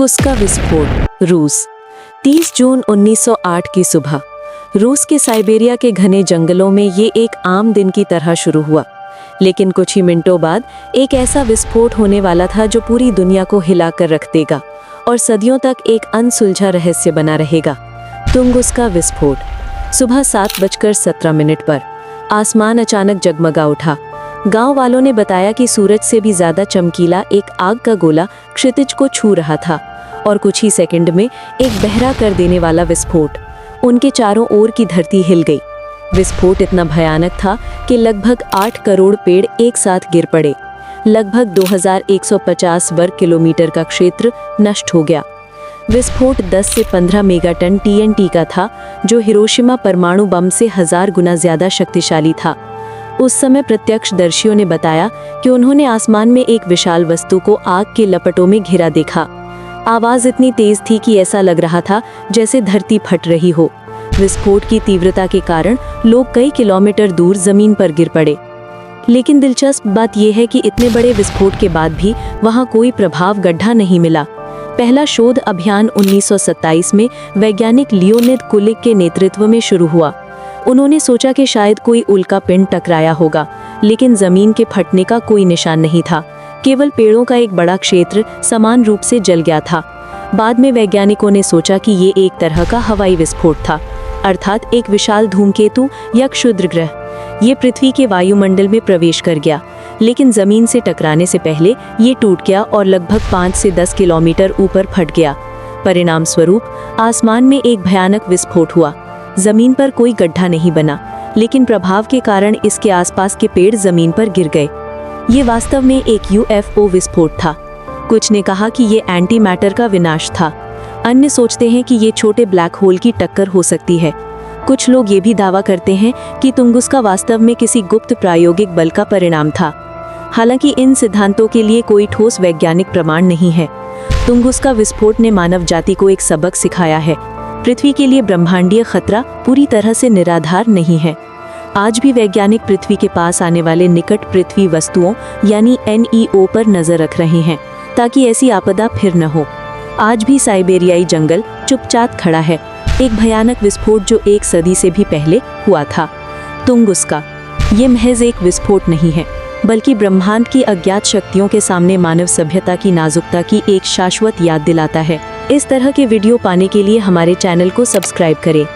Tunguska विस्फोट, रूस। 30 जून 1908 की सुबह रूस के साइबेरिया के घने जंगलों में ये एक आम दिन की तरह शुरू हुआ। लेकिन कुछ ही मिनटों बाद एक ऐसा विस्फोट होने वाला था जो पूरी दुनिया को हिलाकर रख देगा और सदियों तक एक अनसुलझा रहस्य बना रहेगा। तुंगुस्का विस्फोट। सुबह 7:17 पर आसमान अचानक जगमगा उठा। गांव वालों ने बताया कि सूरज से भी ज्यादा चमकीला एक आग का गोला क्षितिज को छू रहा था और कुछ ही सेकंड में एक बहरा कर देने वाला विस्फोट। उनके चारों ओर की धरती हिल गई। विस्फोट इतना भयानक था कि लगभग 8 करोड़ पेड़ एक साथ गिर पड़े। लगभग 2150 वर्ग किलोमीटर का क्षेत्र नष्ट हो गया। विस्फोट 10 से 15 मेगाटन TNT का था, जो हिरोशिमा परमाणु बम से 1000 गुना ज्यादा शक्तिशाली था। उस समय प्रत्यक्षदर्शियों ने बताया कि उन्होंने आसमान में एक विशाल वस्तु को आग के लपटों में घिरा देखा। आवाज इतनी तेज थी कि ऐसा लग रहा था जैसे धरती फट रही हो। विस्फोट की तीव्रता के कारण लोग कई किलोमीटर दूर जमीन पर गिर पड़े। लेकिन दिलचस्प बात यह है कि इतने बड़े विस्फोट के बाद भी वहां कोई प्रभाव गड्ढा नहीं मिला। पहला शोध अभियान 1927 में वैज्ञानिक लियोनिद कुलिक के नेतृत्व में शुरू हुआ। उन्होंने सोचा कि शायद कोई उल्का पिंड टकराया होगा, लेकिन जमीन के फटने का कोई निशान नहीं था। केवल पेड़ों का एक बड़ा क्षेत्र समान रूप से जल गया था। बाद में वैज्ञानिकों ने सोचा कि ये एक तरह का हवाई विस्फोट था, अर्थात एक विशाल धूमकेतु या क्षुद्र ग्रह ये पृथ्वी के वायुमंडल में प्रवेश कर गया, लेकिन जमीन से टकराने से पहले ये टूट गया और लगभग 5 से 10 किलोमीटर ऊपर फट गया। परिणाम स्वरूप आसमान में एक भयानक विस्फोट हुआ। जमीन पर कोई गड्ढा नहीं बना, लेकिन प्रभाव के कारण इसके आसपास के पेड़ जमीन पर गिर गए। ये वास्तव में एक UFO विस्फोट था। कुछ ने कहा कि ये एंटी मैटर का विनाश था। अन्य सोचते हैं कि ये छोटे ब्लैक होल की टक्कर हो सकती है। कुछ लोग ये भी दावा करते हैं कि तुंगुस्का वास्तव में किसी गुप्त प्रायोगिक बल का परिणाम था। हालांकि इन सिद्धांतों के लिए कोई ठोस वैज्ञानिक प्रमाण नहीं है। तुंगुस्का विस्फोट ने मानव जाति को एक सबक सिखाया है। पृथ्वी के लिए ब्रह्मांडीय खतरा पूरी तरह से निराधार नहीं है। आज भी वैज्ञानिक पृथ्वी के पास आने वाले निकट पृथ्वी वस्तुओं यानी NEO पर नजर रख रहे हैं, ताकि ऐसी आपदा फिर न हो। आज भी साइबेरियाई जंगल चुपचाप खड़ा है, एक भयानक विस्फोट जो 1 सदी से भी पहले हुआ था। तुंगुस्का ये महज एक विस्फोट नहीं है, बल्कि ब्रह्मांड की अज्ञात शक्तियों के सामने मानव सभ्यता की नाजुकता की एक शाश्वत याद दिलाता है। इस तरह के वीडियो पाने के लिए हमारे चैनल को सब्सक्राइब करें।